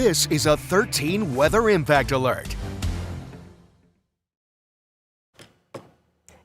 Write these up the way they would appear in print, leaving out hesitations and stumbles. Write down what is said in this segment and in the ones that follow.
This is a 13 Weather Impact Alert.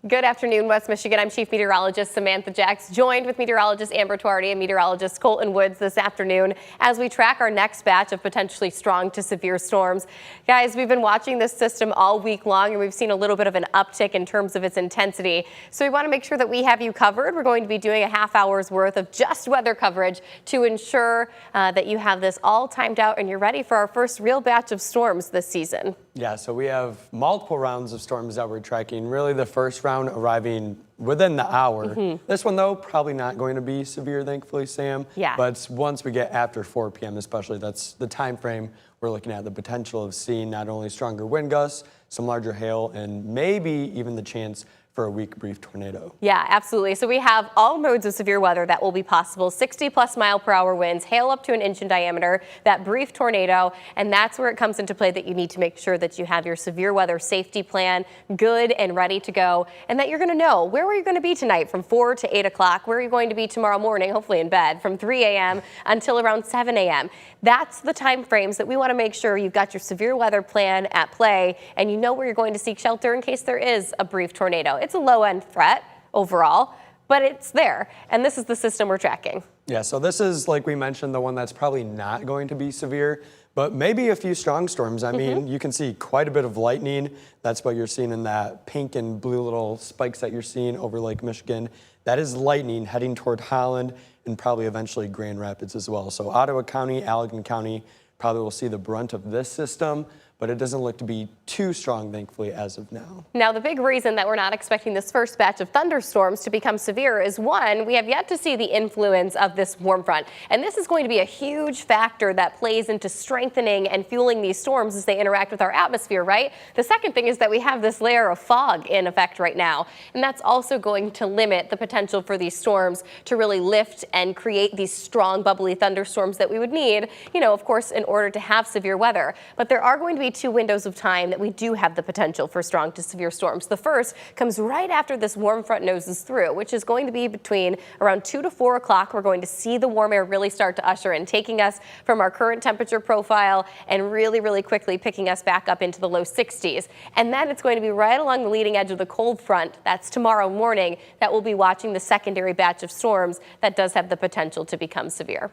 Good afternoon, West Michigan. I'm Chief Meteorologist Samantha Jacks, joined with meteorologist Amber Tuardi and meteorologist Colton Woods this afternoon as we track our next batch of potentially strong to severe storms. Guys, we've been watching this system all week long, and we've seen a little bit of an uptick in terms of its intensity. So we want to make sure that we have you covered. We're going to be doing a half hour's worth of just weather coverage to ensure that you have this all timed out and you're ready for our first real batch of storms this season. Yeah, so we have multiple rounds of storms that we're tracking. Really, the first round arriving within the hour. This one, though, probably not going to be severe, thankfully, Sam. Yeah. But once we get after 4 p.m. especially, that's the time frame we're looking at, the potential of seeing not only stronger wind gusts, some larger hail, and maybe even the chance for a weak, brief tornado. Yeah, absolutely. So we have all modes of severe weather that will be possible. 60+ mile-per-hour winds, hail up to an inch in diameter, that brief tornado, and that's where it comes into play that you need to make sure that you have your severe weather safety plan good and ready to go, and that you're going to know where are you going to be tonight from 4 to 8 o'clock, where are you going to be tomorrow morning, hopefully in bed, from 3 a.m. until around 7 a.m. That's the time frames that we want to make sure you've got your severe weather plan at play and you know where you're going to seek shelter in case there is a brief tornado. It's a low-end threat overall, but it's there, and this is the system we're tracking. Yeah, so this is, like we mentioned, the one that's probably not going to be severe, but maybe a few strong storms. I mean, you can see quite a bit of lightning. That's what you're seeing in that pink and blue little spikes that you're seeing over Lake Michigan. That is lightning heading toward Holland and probably eventually Grand Rapids as well. So Ottawa County, Allegan County probably will see the brunt of this system, but it doesn't look to be too strong, thankfully, as of now. Now, the big reason that we're not expecting this first batch of thunderstorms to become severe is, one, we have yet to see the influence of this warm front. And this is going to be a huge factor that plays into strengthening and fueling these storms as they interact with our atmosphere, right? The second thing is that we have this layer of fog in effect right now. And that's also going to limit the potential for these storms to really lift and create these strong, bubbly thunderstorms that we would need, you know, of course, in order to have severe weather. But there are going to be two windows of time that we do have the potential for strong to severe storms. The first comes right after this warm front noses through, which is going to be between around 2 to 4 o'clock. We're going to see the warm air really start to usher in, taking us from our current temperature profile and really, really quickly picking us back up into the low 60s. And then it's going to be right along the leading edge of the cold front. That's tomorrow morning that we'll be watching the secondary batch of storms that does have the potential to become severe.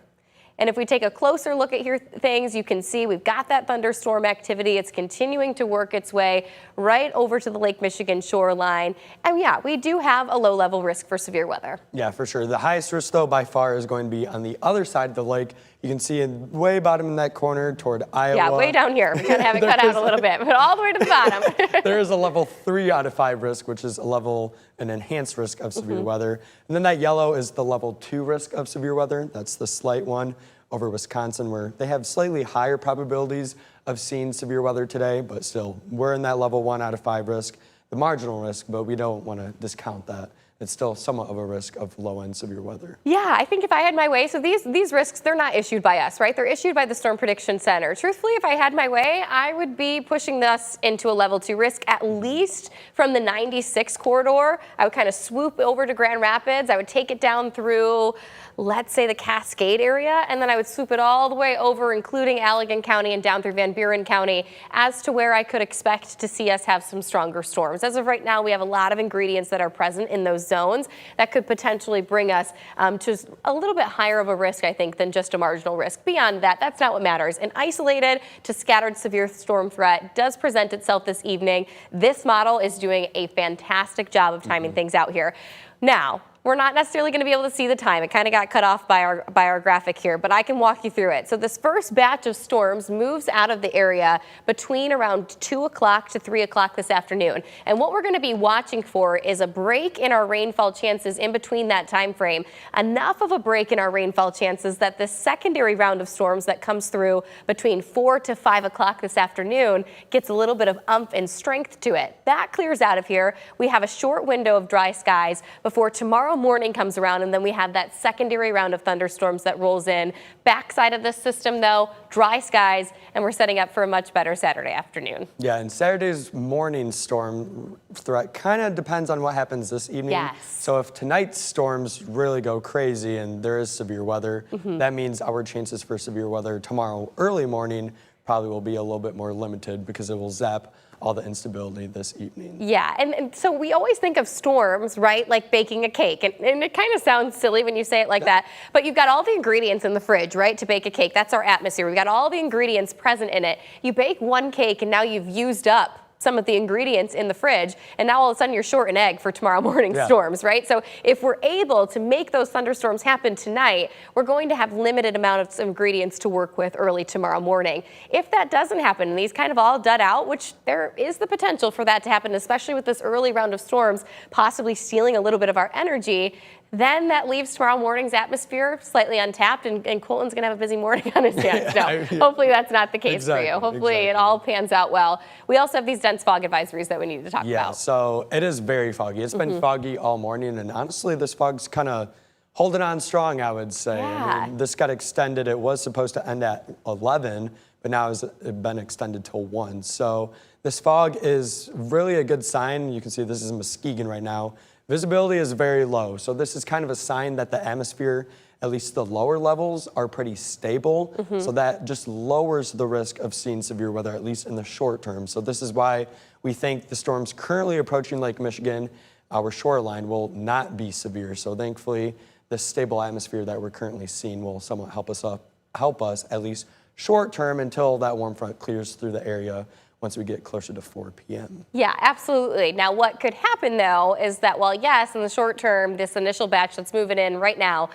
And if we take a closer look at things, you can see we've got that thunderstorm activity. It's continuing to work its way right over to the Lake Michigan shoreline. And yeah, we do have a low level risk for severe weather. Yeah, for sure. The highest risk, though, by far is going to be on the other side of the lake. You can see in way bottom in that corner toward Iowa. Yeah, way down here. We kind of have it cut out a little bit, but all the way to the bottom. There is a level 3 out of 5 risk, which is an enhanced risk of severe weather. And then that yellow is the level 2 risk of severe weather. That's the slight one over Wisconsin, where they have slightly higher probabilities of seeing severe weather today, but still, we're in that level 1 out of 5 risk, the marginal risk, but we don't want to discount that. It's still somewhat of a risk of low-end severe weather. Yeah, I think if I had my way, so these risks, they're not issued by us, right? They're issued by the Storm Prediction Center. Truthfully, if I had my way, I would be pushing this into a level 2 risk, at least from the 96 corridor. I would kind of swoop over to Grand Rapids. I would take it down through, let's say, the Cascade area, and then I would swoop it all the way over, including Allegan County and down through Van Buren County, as to where I could expect to see us have some stronger storms. As of right now, we have a lot of ingredients that are present in those zones that could potentially bring us to a little bit higher of a risk, I think, than just a marginal risk. Beyond that, that's not what matters. An isolated to scattered severe storm threat does present itself this evening. This model is doing a fantastic job of timing things out here. Now, we're not necessarily going to be able to see the time. It kind of got cut off by our graphic here, but I can walk you through it. So this first batch of storms moves out of the area between around 2 o'clock to 3 o'clock this afternoon. And what we're going to be watching for is a break in our rainfall chances in between that time frame. Enough of a break in our rainfall chances that this secondary round of storms that comes through between 4 to 5 o'clock this afternoon gets a little bit of oomph and strength to it. That clears out of here. We have a short window of dry skies before tomorrow tomorrow morning comes around, and then we have that secondary round of thunderstorms that rolls in. Backside of this system, though, dry skies, and we're setting up for a much better Saturday afternoon. Yeah, and Saturday's morning storm threat kind of depends on what happens this evening. Yes. So if tonight's storms really go crazy and there is severe weather, that means our chances for severe weather tomorrow early morning probably will be a little bit more limited because it will zap all the instability this evening. Yeah, and so we always think of storms, right, like baking a cake, and it kind of sounds silly when you say it like that, but you've got all the ingredients in the fridge, right, to bake a cake. That's our atmosphere. We've got all the ingredients present in it. You bake one cake, and now you've used up some of the ingredients in the fridge, and now all of a sudden you're short an egg for tomorrow morning storms, right? So if we're able to make those thunderstorms happen tonight, we're going to have limited amount of ingredients to work with early tomorrow morning. If that doesn't happen and these kind of all dud out, which there is the potential for that to happen, especially with this early round of storms possibly stealing a little bit of our energy, then that leaves tomorrow morning's atmosphere slightly untapped, and Colton's going to have a busy morning on his hands. No, hopefully that's not the case for you. Hopefully it all pans out well. We also have these dense fog advisories that we need to talk about. Yeah, so it is very foggy. It's been foggy all morning, and honestly, this fog's kind of holding on strong, I would say. Yeah. I mean, this got extended. It was supposed to end at 11, but now it's been extended till 1. So this fog is really a good sign. You can see this is Muskegon right now. Visibility is very low, so this is kind of a sign that the atmosphere, at least the lower levels, are pretty stable, so that just lowers the risk of seeing severe weather, at least in the short term. So this is why we think the storms currently approaching Lake Michigan, our shoreline, will not be severe. So thankfully, the stable atmosphere that we're currently seeing will somewhat help us at least short term until that warm front clears through the area once we get closer to 4 p.m. Yeah, absolutely. Now, what could happen, though, is that, while yes, in the short term, this initial batch that's moving in right now,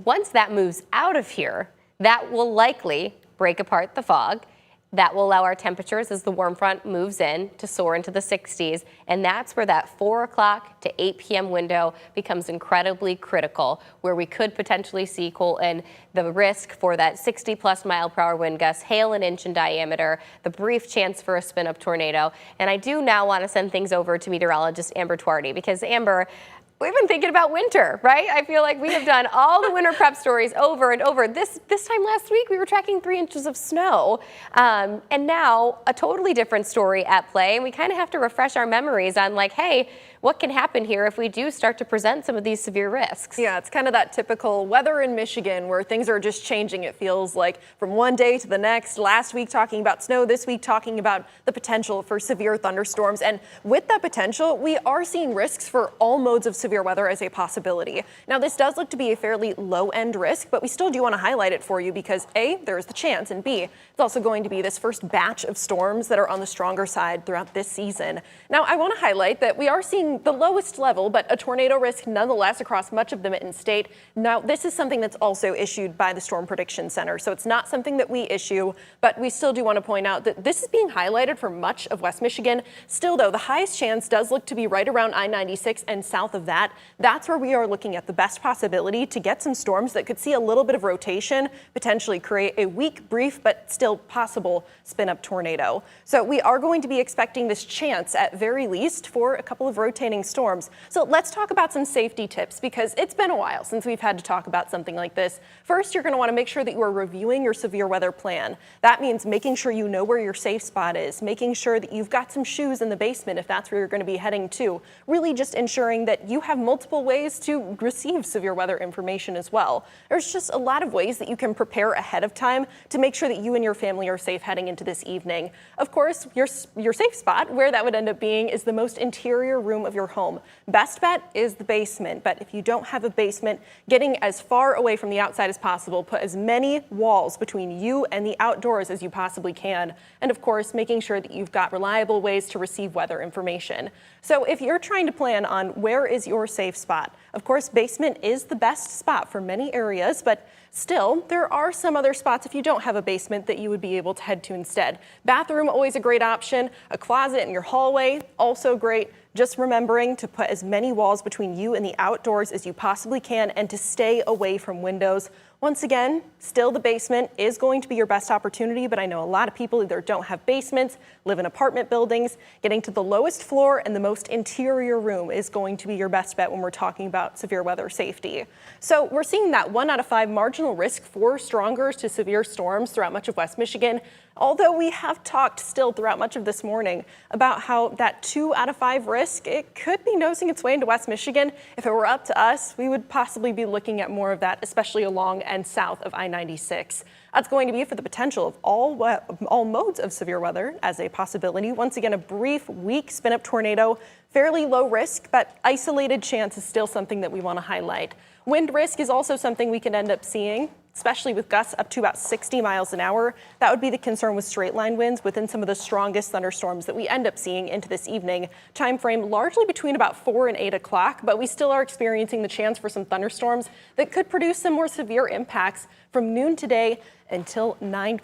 once that moves out of here, that will likely break apart the fog. That will allow our temperatures, as the warm front moves in, to soar into the 60s. And that's where that 4 o'clock to 8 p.m. window becomes incredibly critical, where we could potentially see, Colton, the risk for that 60-plus mile-per-hour wind gusts, hail an inch in diameter, the brief chance for a spin-up tornado. And I do now want to send things over to meteorologist Amber Tuardi, because, Amber, we've been thinking about winter, right? I feel like we have done all the winter prep stories over and over. This time last week, we were tracking 3 inches of snow. And now a totally different story at play. And we kind of have to refresh our memories on, like, hey, what can happen here if we do start to present some of these severe risks? Yeah, it's kind of that typical weather in Michigan where things are just changing. It feels like from one day to the next. Last week talking about snow, this week talking about the potential for severe thunderstorms. And with that potential, we are seeing risks for all modes of severe weather as a possibility. Now, this does look to be a fairly low-end risk, but we still do want to highlight it for you because A, there's the chance, and B, it's also going to be this first batch of storms that are on the stronger side throughout this season. Now, I want to highlight that we are seeing the lowest level, but a tornado risk nonetheless across much of the Mitten State. Now, this is something that's also issued by the Storm Prediction Center, so it's not something that we issue, but we still do want to point out that this is being highlighted for much of West Michigan. Still, though, the highest chance does look to be right around I-96 and south of that. That's where we are looking at the best possibility to get some storms that could see a little bit of rotation, potentially create a weak, brief, but still possible spin-up tornado. So we are going to be expecting this chance, at very least, for a couple of rotating storms. So let's talk about some safety tips, because it's been a while since we've had to talk about something like this. First, you're going to want to make sure that you are reviewing your severe weather plan. That means making sure you know where your safe spot is, making sure that you've got some shoes in the basement if that's where you're going to be heading to. Really just ensuring that you have multiple ways to receive severe weather information as well. There's just a lot of ways that you can prepare ahead of time to make sure that you and your family are safe heading into this evening. Of course, your safe spot, where that would end up being, is the most interior room of your home. Best bet is the basement, but if you don't have a basement, getting as far away from the outside as possible, put as many walls between you and the outdoors as you possibly can, and of course, making sure that you've got reliable ways to receive weather information. So if you're trying to plan on where is your safe spot, of course, basement is the best spot for many areas, but still, there are some other spots, if you don't have a basement, that you would be able to head to instead. Bathroom, always a great option. A closet in your hallway, also great. Just remembering to put as many walls between you and the outdoors as you possibly can, and to stay away from windows. Once again, still the basement is going to be your best opportunity, but I know a lot of people either don't have basements, live in apartment buildings. Getting to the lowest floor and the most interior room is going to be your best bet when we're talking about severe weather safety. So we're seeing that 1 out of 5 marginal risk for stronger to severe storms throughout much of West Michigan. Although we have talked still throughout much of this morning about how that 2 out of 5 risk, it could be nosing its way into West Michigan. If it were up to us, we would possibly be looking at more of that, especially along and south of I-96. That's going to be for the potential of all modes of severe weather as a possibility. Once again, a brief, weak spin-up tornado, fairly low risk, but isolated chance is still something that we want to highlight. Wind risk is also something we could end up seeing, especially with gusts up to about 60 miles an hour. That would be the concern with straight line winds within some of the strongest thunderstorms that we end up seeing into this evening. Time frame largely between about 4 and 8 o'clock, but we still are experiencing the chance for some thunderstorms that could produce some more severe impacts from noon today until 9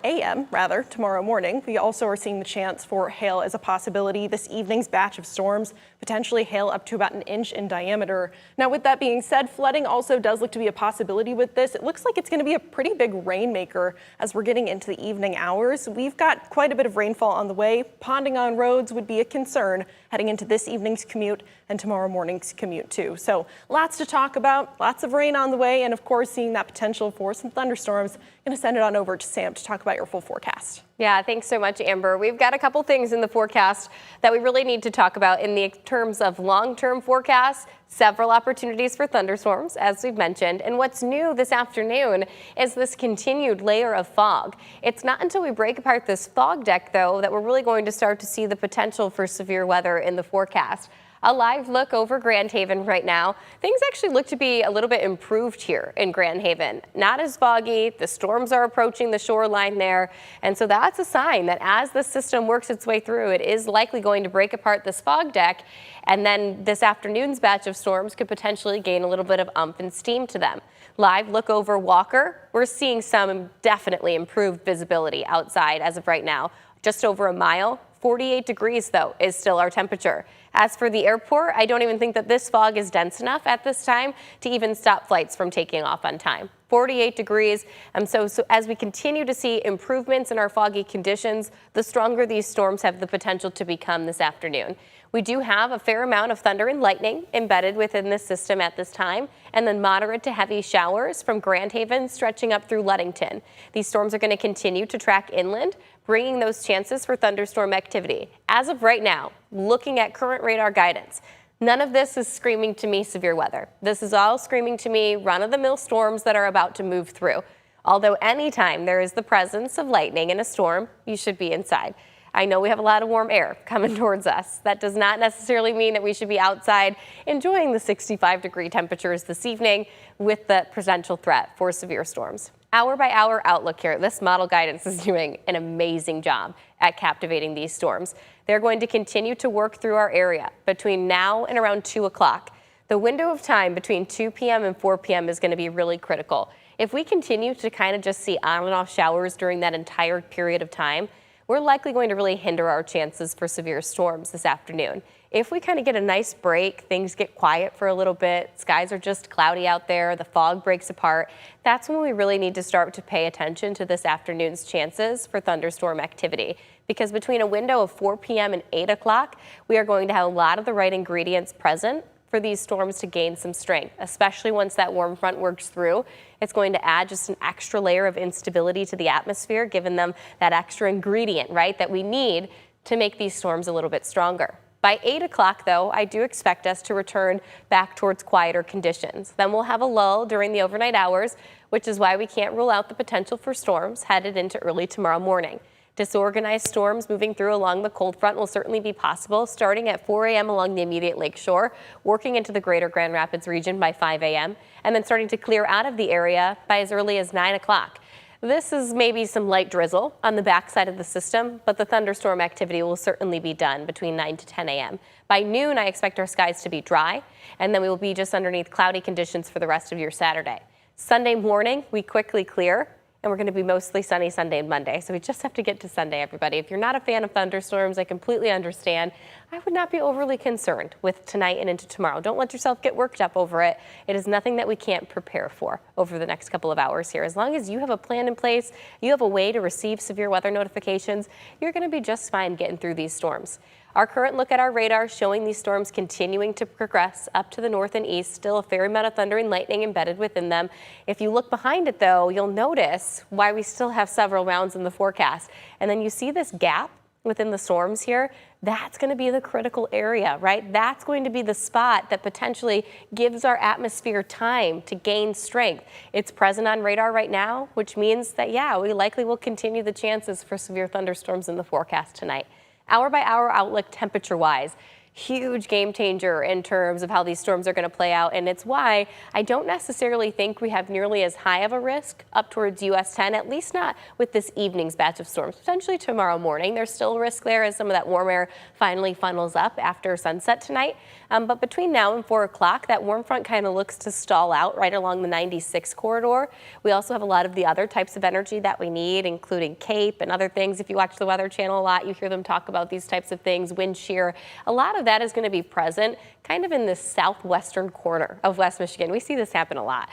a.m. tomorrow morning. We also are seeing the chance for hail as a possibility. This evening's batch of storms, potentially hail up to about 1 inch in diameter. Now, with that being said, flooding also does look to be a possibility with this. It looks like it's going to be a pretty big rainmaker as we're getting into the evening hours. We've got quite a bit of rainfall on the way. Ponding on roads would be a concern heading into this evening's commute and tomorrow morning's commute too. So lots to talk about, lots of rain on the way, and of course seeing that potential for some thunderstorms. Going to send it on over to Sam to talk about your full forecast. Yeah, thanks so much, Amber. We've got a couple things in the forecast that we really need to talk about in the terms of long-term forecasts. Several opportunities for thunderstorms, as we've mentioned. And what's new this afternoon is this continued layer of fog. It's not until we break apart this fog deck, though, that we're really going to start to see the potential for severe weather in the forecast. A live look over Grand Haven right now. Things actually look to be a little bit improved here in Grand Haven. Not as foggy. The storms are approaching the shoreline there. And so that's a sign that as the system works its way through, it is likely going to break apart this fog deck. And then this afternoon's batch of storms could potentially gain a little bit of umph and steam to them. Live look over Walker. We're seeing some definitely improved visibility outside as of right now. Just over a mile. 48 degrees, though, is still our temperature. As for the airport, I don't even think that this fog is dense enough at this time to even stop flights from taking off on time. 48 degrees. So as we continue to see improvements in our foggy conditions, the stronger these storms have the potential to become this afternoon. We do have a fair amount of thunder and lightning embedded within this system at this time, and then moderate to heavy showers from Grand Haven stretching up through Ludington. These storms are going to continue to track inland, bringing those chances for thunderstorm activity. As of right now, looking at current radar guidance, none of this is screaming to me severe weather. This is all screaming to me run-of-the-mill storms that are about to move through. Although anytime there is the presence of lightning in a storm, you should be inside. I know we have a lot of warm air coming towards us. That does not necessarily mean that we should be outside enjoying the 65-degree temperatures this evening with the potential threat for severe storms. Hour-by-hour outlook here. This model guidance is doing an amazing job at captivating these storms. They're going to continue to work through our area between now and around 2 o'clock. The window of time between 2 p.m. and 4 p.m. is going to be really critical. If we continue to kind of just see on and off showers during that entire period of time, we're likely going to really hinder our chances for severe storms this afternoon. If we kind of get a nice break, things get quiet for a little bit, skies are just cloudy out there, the fog breaks apart, that's when we really need to start to pay attention to this afternoon's chances for thunderstorm activity. Because between a window of 4 p.m. and 8 o'clock, we are going to have a lot of the right ingredients present for these storms to gain some strength, especially once that warm front works through. It's going to add just an extra layer of instability to the atmosphere, giving them that extra ingredient, right, that we need to make these storms a little bit stronger. By 8 o'clock, though, I do expect us to return back towards quieter conditions. Then we'll have a lull during the overnight hours, which is why we can't rule out the potential for storms headed into early tomorrow morning. Disorganized storms moving through along the cold front will certainly be possible, starting at 4 a.m. along the immediate lake shore, working into the greater Grand Rapids region by 5 a.m., and then starting to clear out of the area by as early as 9 o'clock. This is maybe some light drizzle on the backside of the system, but the thunderstorm activity will certainly be done between 9 to 10 a.m. By noon, I expect our skies to be dry, and then we will be just underneath cloudy conditions for the rest of your Saturday. Sunday morning, we quickly clear. and we're going to be mostly sunny Sunday and Monday. So we just have to get to Sunday, everybody. If you're not a fan of thunderstorms, I completely understand. I would not be overly concerned with tonight and into tomorrow. Don't let yourself get worked up over it. It is nothing that we can't prepare for over the next couple of hours here. As long as you have a plan in place, you have a way to receive severe weather notifications, you're going to be just fine getting through these storms. Our current look at our radar showing these storms continuing to progress up to the north and east, still a fair amount of thunder and lightning embedded within them. If you look behind it, though, you'll notice why we still have several rounds in the forecast. And then you see this gap within the storms here. That's going to be the critical area, right? That's going to be the spot that potentially gives our atmosphere time to gain strength. It's present on radar right now, which means that, yeah, we likely will continue the chances for severe thunderstorms in the forecast tonight. Hour by hour outlook temperature wise. Huge game changer in terms of how these storms are going to play out, and it's why I don't necessarily think we have nearly as high of a risk up towards US 10, at least not with this evening's batch of storms. Potentially tomorrow morning, there's still a risk there as some of that warm air finally funnels up after sunset tonight. But between now and 4 o'clock, that warm front kind of looks to stall out right along the 96 corridor. We also have a lot of the other types of energy that we need, including CAPE and other things. If you watch the Weather Channel a lot, you hear them talk about these types of things, wind shear. A lot of that is going to be present kind of in the southwestern corner of West Michigan. We see this happen a lot,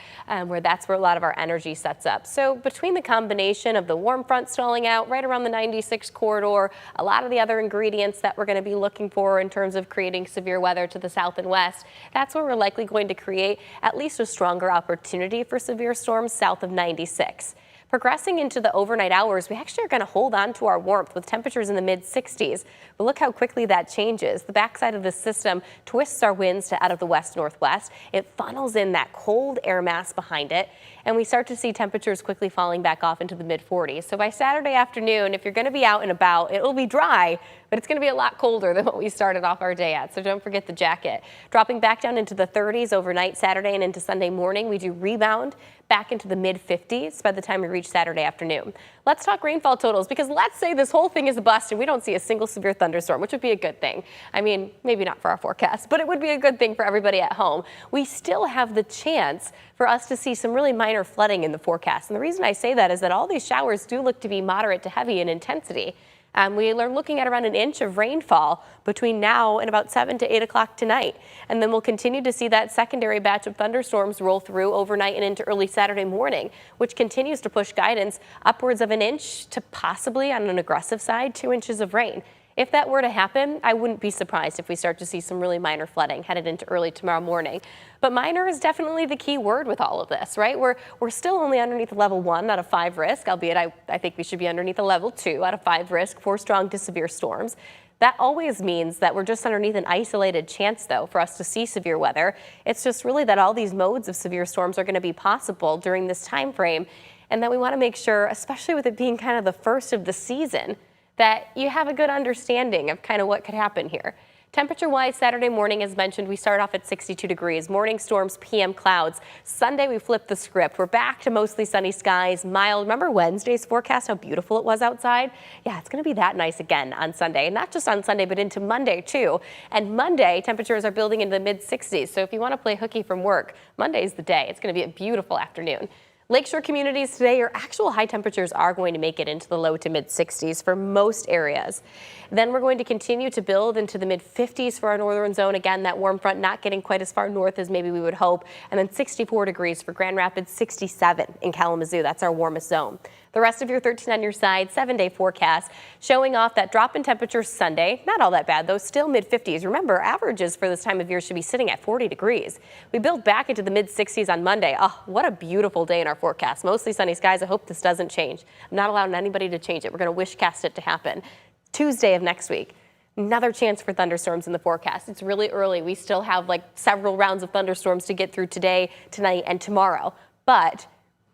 where that's where a lot of our energy sets up. So between the combination of the warm front stalling out right around the 96 corridor, a lot of the other ingredients that we're going to be looking for in terms of creating severe weather to the south and west, that's where we're likely going to create at least a stronger opportunity for severe storms south of 96. Progressing into the overnight hours, we actually are going to hold on to our warmth with temperatures in the mid-60s. But look how quickly that changes. The backside of the system twists our winds to out of the west-northwest. It funnels in that cold air mass behind it, and we start to see temperatures quickly falling back off into the mid-40s. So by Saturday afternoon, if you're going to be out and about, it'll be dry, but it's going to be a lot colder than what we started off our day at. So don't forget the jacket. Dropping back down into the 30s overnight Saturday and into Sunday morning, we do rebound back into the mid-50s by the time we reach Saturday afternoon. Let's talk rainfall totals, because let's say this whole thing is a bust and we don't see a single severe thunderstorm, which would be a good thing. I mean, maybe not for our forecast, but it would be a good thing for everybody at home. We still have the chance for us to see some really minor flooding in the forecast. And the reason I say that is that all these showers do look to be moderate to heavy in intensity. We are looking at around an inch of rainfall between now and about 7 to 8 o'clock tonight. And then we'll continue to see that secondary batch of thunderstorms roll through overnight and into early Saturday morning, which continues to push guidance upwards of an inch to possibly, on an aggressive side, 2 inches of rain. If that were to happen, I wouldn't be surprised if we start to see some really minor flooding headed into early tomorrow morning. But minor is definitely the key word with all of this, right? We're still only underneath a level 1 out of 5 risk, albeit I think we should be underneath a level 2 out of 5 risk for strong to severe storms. That always means that we're just underneath an isolated chance, though, for us to see severe weather. It's just really that all these modes of severe storms are going to be possible during this time frame, and that we want to make sure, especially with it being kind of the first of the season, that you have a good understanding of kind of what could happen here. Temperature-wise, Saturday morning, as mentioned, we start off at 62 degrees. Morning storms, PM clouds. Sunday, we flip the script. We're back to mostly sunny skies, mild. Remember Wednesday's forecast, how beautiful it was outside? Yeah, it's going to be that nice again on Sunday. And not just on Sunday, but into Monday, too. And Monday, temperatures are building into the mid-60s. So if you want to play hooky from work, Monday's the day. It's going to be a beautiful afternoon. Lakeshore communities today, your actual high temperatures are going to make it into the low to mid 60s for most areas. Then we're going to continue to build into the mid 50s for our northern zone. Again, that warm front not getting quite as far north as maybe we would hope. And then 64 degrees for Grand Rapids, 67 in Kalamazoo. That's our warmest zone. The rest of your 13 on your side, 7-day forecast showing off that drop in temperatures Sunday. Not all that bad, though, still mid 50s. Remember, averages for this time of year should be sitting at 40 degrees. We build back into the mid 60s on Monday. Oh, what a beautiful day in our forecast. Mostly sunny skies. I hope this doesn't change. I'm not allowing anybody to change it. We're going to wish cast it to happen. Tuesday of next week, another chance for thunderstorms in the forecast. It's really early. We still have like several rounds of thunderstorms to get through today, tonight, and tomorrow. But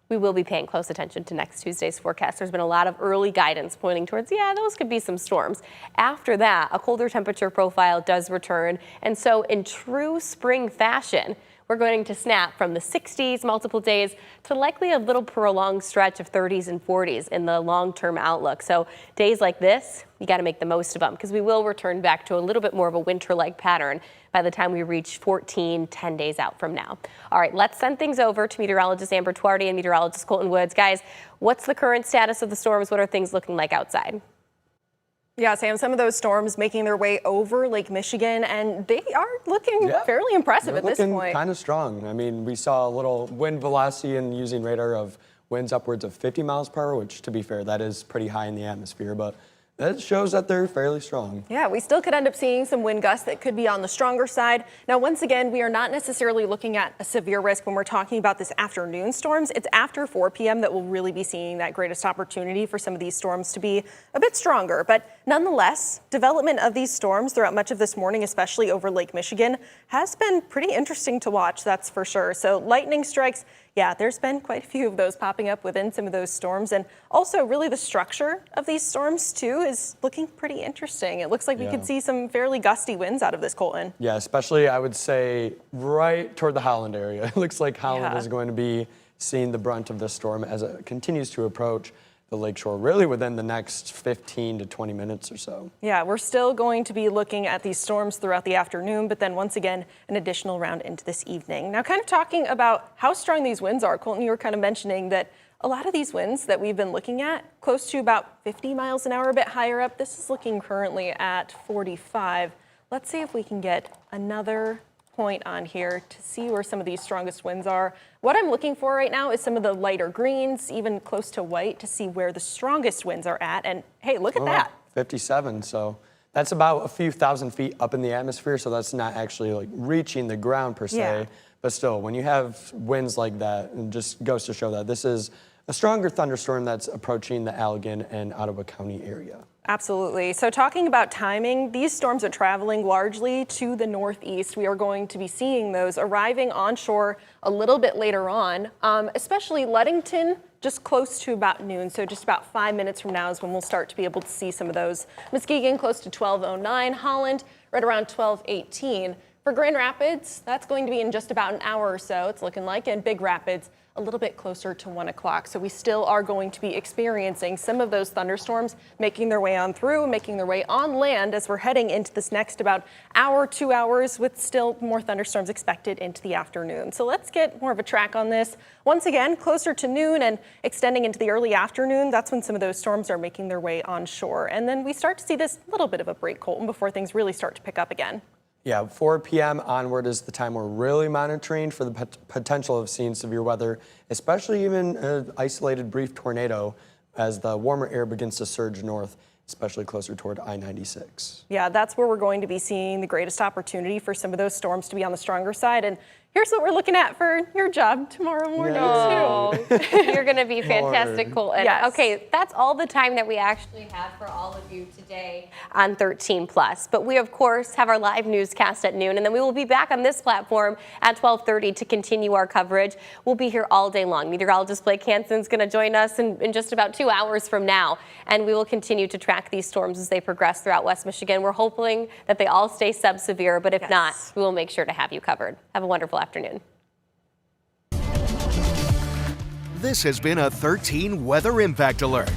we will be paying close attention to next Tuesday's forecast. There's been a lot of early guidance pointing towards, yeah, those could be some storms. After that, a colder temperature profile does return. And so in true spring fashion, we're going to snap from the 60s multiple days to likely a little prolonged stretch of 30s and 40s in the long-term outlook. So days like this, you got to make the most of them because we will return back to a little bit more of a winter-like pattern by the time we reach 10 days out from now. All right, let's send things over to meteorologist Amber Tuardi and meteorologist Colton Woods. Guys, what's the current status of the storms? What are things looking like outside? Yeah, Sam, some of those storms making their way over Lake Michigan, and they are looking fairly impressive at this point. Kind of strong. I mean, we saw a little wind velocity and using radar of winds upwards of 50 miles per hour, which, to be fair, that is pretty high in the atmosphere, but that shows that they're fairly strong. Yeah, we still could end up seeing some wind gusts that could be on the stronger side. Now, once again, we are not necessarily looking at a severe risk when we're talking about this afternoon storms. It's after 4 p.m. that we'll really be seeing that greatest opportunity for some of these storms to be a bit stronger. But nonetheless, development of these storms throughout much of this morning, especially over Lake Michigan, has been pretty interesting to watch, that's for sure. So lightning strikes, yeah, there's been quite a few of those popping up within some of those storms. And also really the structure of these storms too is looking pretty interesting. It looks like we could see some fairly gusty winds out of this, Colton. Yeah, especially I would say right toward the Holland area. It looks like Holland is going to be seeing the brunt of this storm as it continues to approach the lakeshore really within the next 15 to 20 minutes or so. Yeah, we're still going to be looking at these storms throughout the afternoon, but then once again, an additional round into this evening. Now, kind of talking about how strong these winds are, Colton, you were kind of mentioning that a lot of these winds that we've been looking at, close to about 50 miles an hour, a bit higher up. This is looking currently at 45. Let's see if we can get another point on here to see where some of these strongest winds are. What I'm looking for right now is some of the lighter greens, even close to white, to see where the strongest winds are at. And hey, look at that. 57, so that's about a few thousand feet up in the atmosphere, so that's not actually like reaching the ground per se. But still, when you have winds like that, it just goes to show that this is a stronger thunderstorm that's approaching the Allegan and Ottawa County area. Absolutely. So talking about timing, these storms are traveling largely to the northeast. We are going to be seeing those arriving onshore a little bit later on, especially Ludington, just close to about noon. So just about 5 minutes from now is when we'll start to be able to see some of those. Muskegon close to 12:09, Holland right around 12:18. For Grand Rapids, that's going to be in just about an hour or so, it's looking like, and Big Rapids a little bit closer to 1 o'clock. So we still are going to be experiencing some of those thunderstorms making their way on through, making their way on land as we're heading into this next about hour, 2 hours, with still more thunderstorms expected into the afternoon. So let's get more of a track on this. Once again, closer to noon and extending into the early afternoon, that's when some of those storms are making their way onshore. And then we start to see this little bit of a break, Colton, before things really start to pick up again. Yeah, 4 p.m. onward is the time we're really monitoring for the potential of seeing severe weather, especially even an isolated brief tornado as the warmer air begins to surge north, especially closer toward I-96. Yeah, that's where we're going to be seeing the greatest opportunity for some of those storms to be on the stronger side. And here's what we're looking at for your job tomorrow morning, too. You're going to be fantastic, Colton. Yes. Okay, that's all the time that we actually have for all of you today on 13 Plus. But we, of course, have our live newscast at noon, and then we will be back on this platform at 12:30 to continue our coverage. We'll be here all day long. Meteorologist Blake Hansen's going to join us in just about 2 hours from now, and we will continue to track these storms as they progress throughout West Michigan. We're hoping that they all stay sub-severe, but if not, we will make sure to have you covered. Have a wonderful afternoon. This has been a 13 Weather Impact Alert.